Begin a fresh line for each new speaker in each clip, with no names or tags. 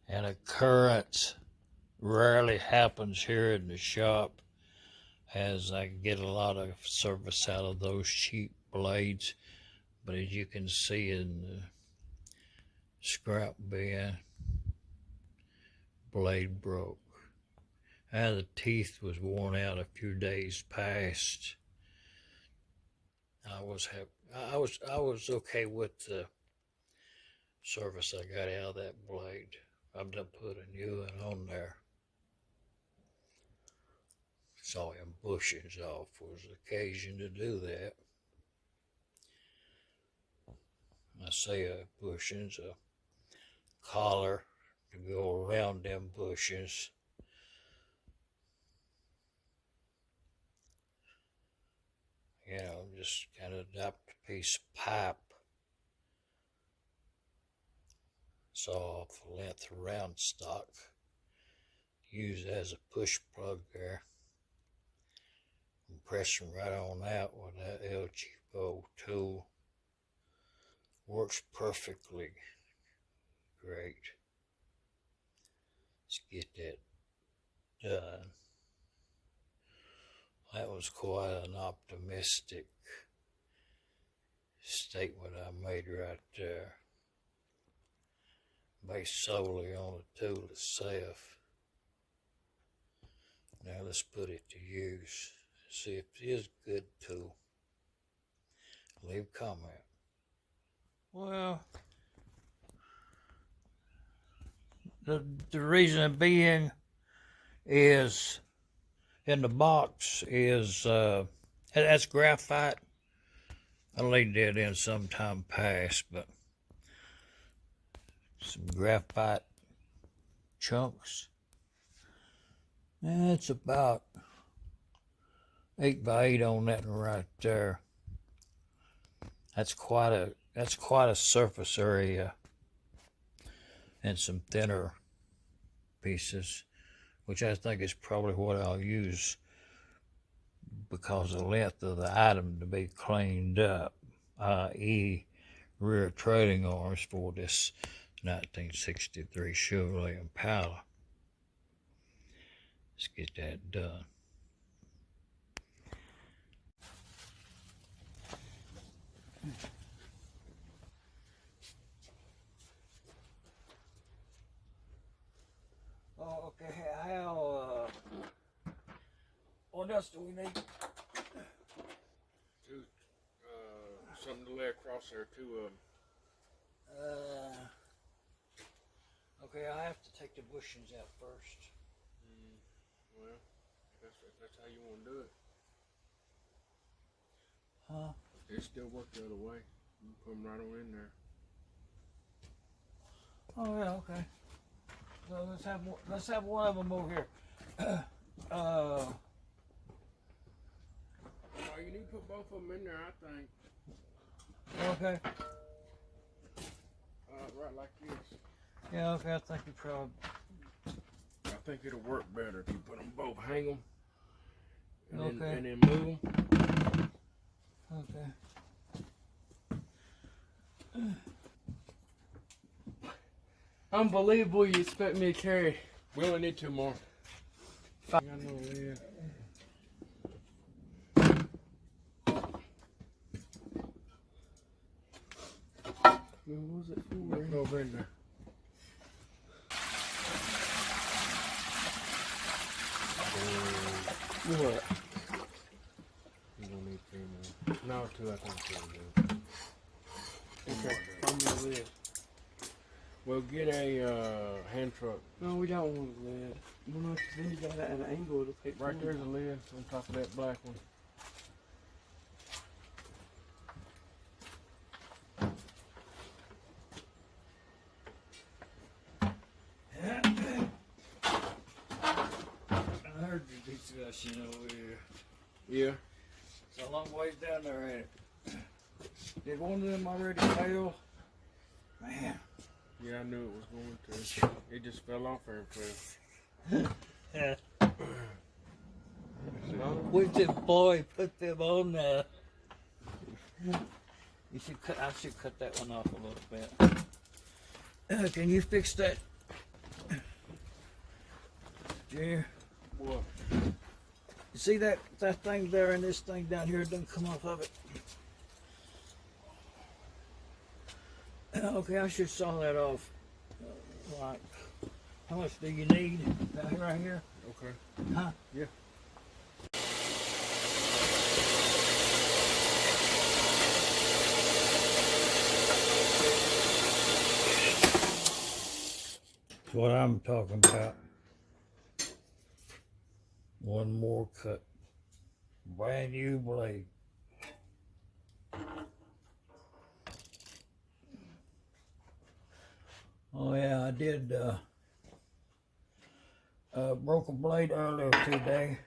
An occurrence rarely happens here in the shop, as I get a lot of service out of those cheap blades. But as you can see in the scrap bin, blade broke. And the teeth was worn out a few days past. I was okay with the service I got out of that blade. I'm gonna put a new one on there. Sawing bushings off was the occasion to do that. I say bushings, a collar to go around them bushings. You know, just kind of adapt a piece of pipe, saw off the length of round stock, use it as a push plug there, and press them right on out with that LGO tool. Works perfectly great. Let's get that done. That was quite an optimistic statement I made right there, based solely on the tool itself. Now let's put it to use. See if it is a good tool. Leave a comment. Well, the reason being is in the box is that's graphite. I laid that in sometime past, but some graphite chunks. That's about 8 by 8 on that one right there. That's quite a surface area, and some thinner pieces, which I think is probably what I'll use because of the length of the item to be cleaned up, i.e. rear trailing arms for this 1963 Chevrolet Impala. Let's get that done. Oh, okay, how, what else do we need?
Something to lay across there too.
Okay, I have to take the bushings out first.
Well, that's how you want to do it.
Huh?
It still work the other way. You put them right on in there.
Oh yeah, okay. So let's have one of them over here.
Oh, you need to put both of them in there, I think.
Okay.
Right like this.
Yeah, okay, I think you probably...
I think it'll work better if you put them both, hang them, and,
okay.
and then move them.
Okay.
Unbelievable you expect me to carry.
We only need 2 more.
5.
I know, yeah.
What was it for?
Let's go over in there.
What?
You don't need 3 more. No, 2, I think 2 will do.
Okay, find me a lid.
We'll get a hand truck.
No, we don't want a lid. Well, no, 'cause then you got that at an angle, it'll take
Right
time.
there's a lid on top of that black one.
I heard the discussion over here.
Yeah.
It's a long ways down there, ain't it? Did one of them already fail? Man.
Yeah, I knew it was going to. It just fell off there and fell.
Which boy put them on there? You should cut. I should cut that one off a little bit. Can you fix that Junior.
What?
You see that thing there and this thing down here doesn't come off of it? Okay, I should saw that off. Right. How much do you need? Right here?
Okay.
Huh?
Yeah.
That's what I'm talking about. One more cut. Brand new blade. Oh yeah, I did broke a blade earlier today.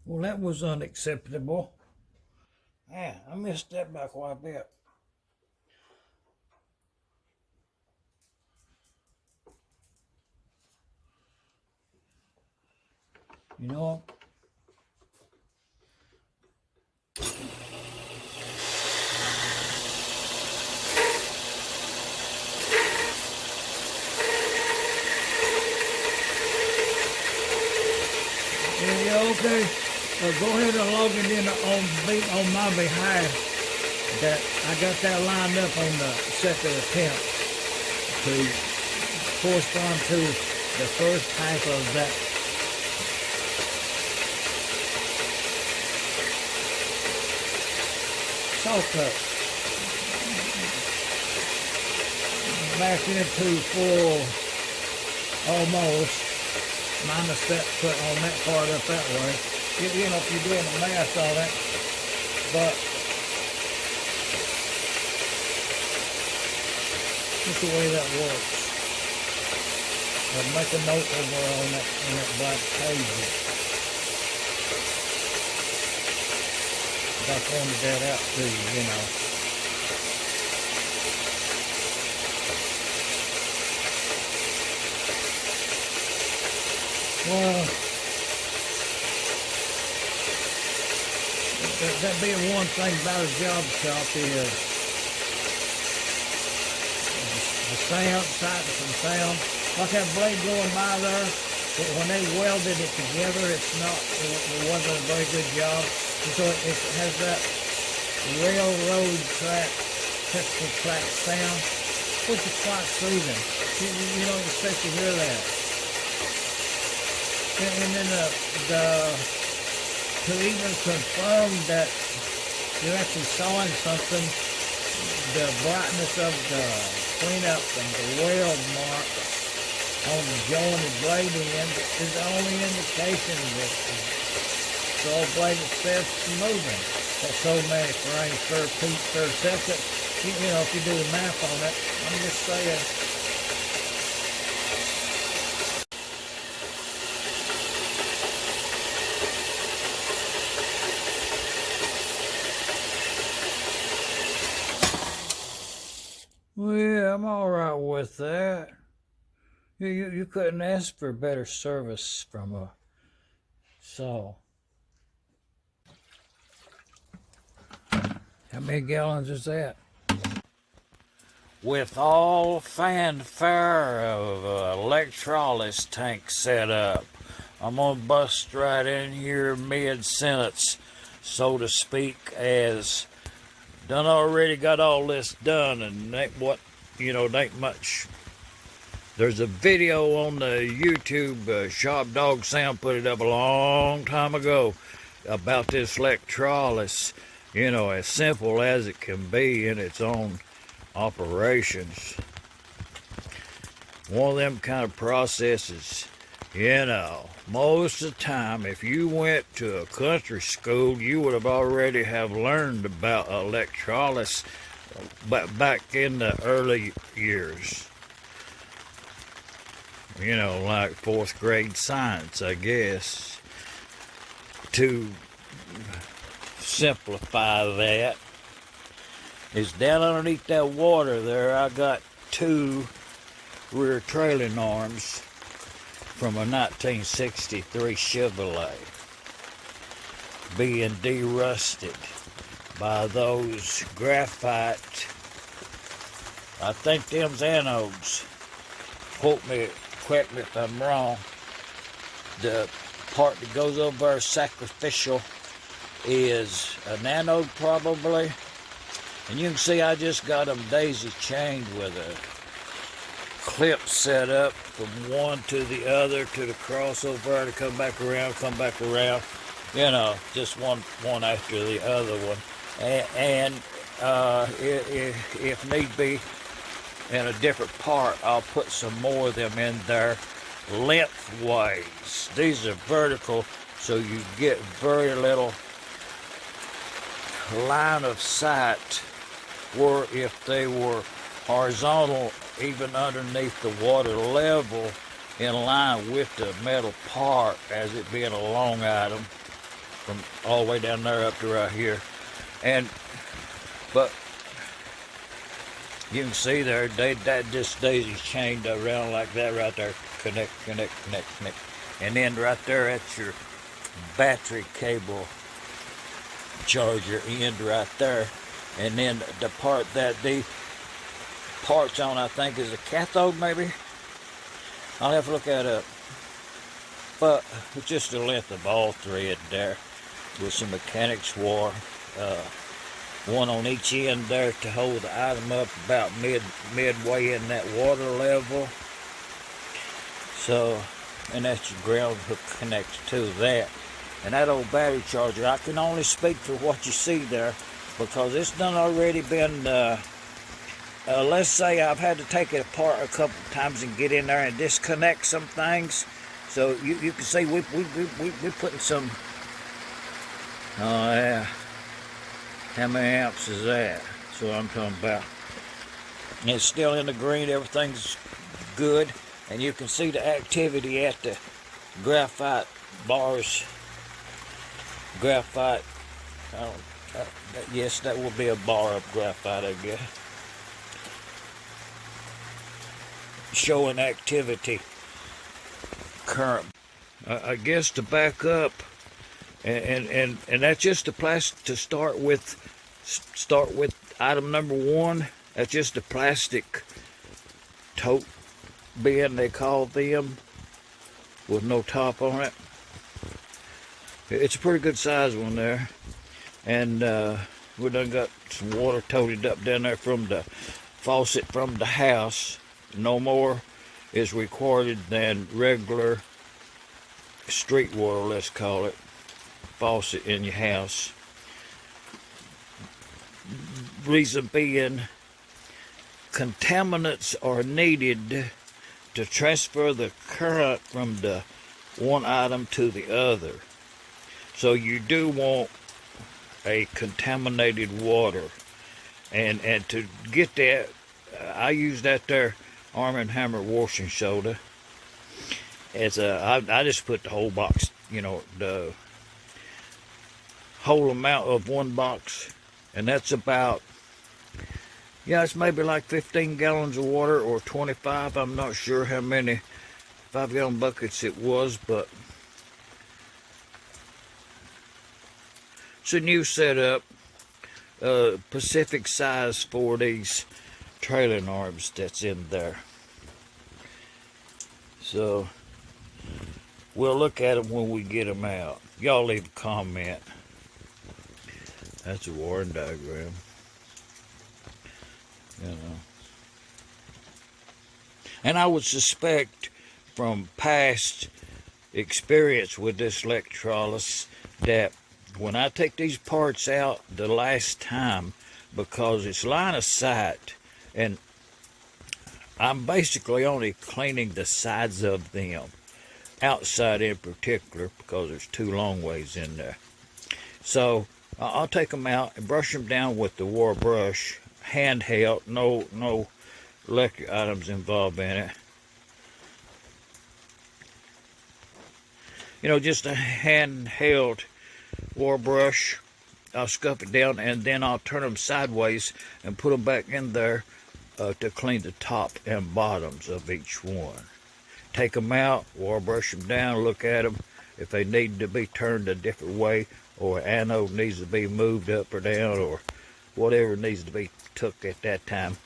Well, that was unacceptable. Man, I missed that by quite a bit. You know, yeah, okay. Go ahead and log it in on my behalf. That I got that lined up on the second attempt to correspond to the first half of that. Saw cut. Back into full almost, minus that cut on that part up that way. You know, if you're doing the math on it, but that's the way that works. I'll make a note over on that black page. I pointed that out to you, you know. Well, that being one thing about a job shop is the sound, sight and sound. Like that blade going by there, when they welded it together, it wasn't a very good job. And so it has that railroad track, typical track sound, which is quite soothing. You don't expect to hear that. And then to even confirm that you're actually sawing something, the brightness of the cleanup and the weld mark on the jointed blade end is the only indication that the old blade itself is moving. That's so many frames per feet per second. You know, if you do the math on it, I'm just saying. Well, yeah, I'm all right with that. You couldn't ask for better service from a saw. How many gallons is that? With all fanfare of electrolysis tank setup, I'm gonna bust right in here mid-sentence, so to speak, as done already got all this done, and ain't what, you know, ain't much There's a video on the YouTube, Shop Dog Sam put it up a long time ago about this electrolysis, you know, as simple as it can be in its own operations. One of them kind of processes, you know, most of the time, if you went to a country school, you would have already have learned about electrolysis back in the early years. You know, like 4th grade science, I guess. To simplify that, is down underneath that water there, I got 2 rear trailing arms from a 1963 Chevrolet being derusted by those graphite, I think them's anodes. Quote me if I'm wrong. The part that goes over sacrificial is an anode probably. And you can see I just got them daisy chained with a clip set up from one to the other to the crossover to come back around. You know, just one after the other one. And if need be, in a different part, I'll put some more of them in there lengthways. These are vertical, so you get very little line of sight, where if they were horizontal, even underneath the water level, in line with the metal part, as it being a long item, from all the way down there up to right here. But you can see there, that just daisy chained around like that right there. Connect. And then right there, that's your battery cable charger end right there. And then the part that the part's on, I think, is a cathode maybe. I'll have to look that up. But it's just the length of all thread there with some mechanics wire. One on each end there to hold the item up about midway in that water level. So, and that's your ground hook connected to that. And that old battery charger, I can only speak for what you see there, because it's done already been, let's say I've had to take it apart a couple of times and get in there and disconnect some things. So you can see we putting some, oh yeah. How many amps is that? That's what I'm talking about. And it's still in the green, everything's good. And you can see the activity at the graphite bars. Graphite, yes, that will be a bar of graphite, I guess. Showing activity, current. I guess to back up, and that's just the plastic to start with. Start with item number 1. That's just a plastic tote bin, they call them, with no top on it. It's a pretty good size one there, and we done got some water toted up down there from the faucet from the house. No more is required than regular street water, let's call it, faucet in your house. Reason being, contaminants are needed to transfer the current from the one item to the other. So you do want a contaminated water, and to get that, I use that there Arm & Hammer washing soda. It's I just put the whole box, you know, the whole amount of one box, and that's about, yeah, it's maybe like 15 gallons of water or 25. I'm not sure how many 5-gallon buckets it was, but it's a new setup, Pacific size for these trailing arms that's in there. So we'll look at them when we get them out. Y'all leave a comment. That's a wiring diagram. You know, And I would suspect from past experience with this electrolysis that when I take these parts out the last time, because it's line of sight and I'm basically only cleaning the sides of them, outside in particular, because there's 2 long ways in there. So I'll take them out and brush them down with the war brush, handheld, no electric items involved in it. You know, just a handheld war brush. I'll scuff it down and then I'll turn them sideways and put them back in there to clean the top and bottoms of each one. Take them out, war brush them down, look at them. If they need to be turned a different way, or an anode needs to be moved up or down, or whatever needs to be took at that time,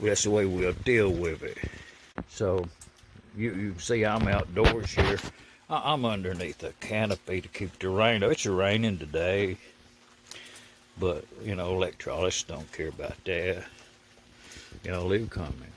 that's the way we'll deal with it. So you see I'm outdoors here. I'm underneath a canopy to keep the rain. It's raining today, but you know, electrolysis don't care about that. You know, leave a comment.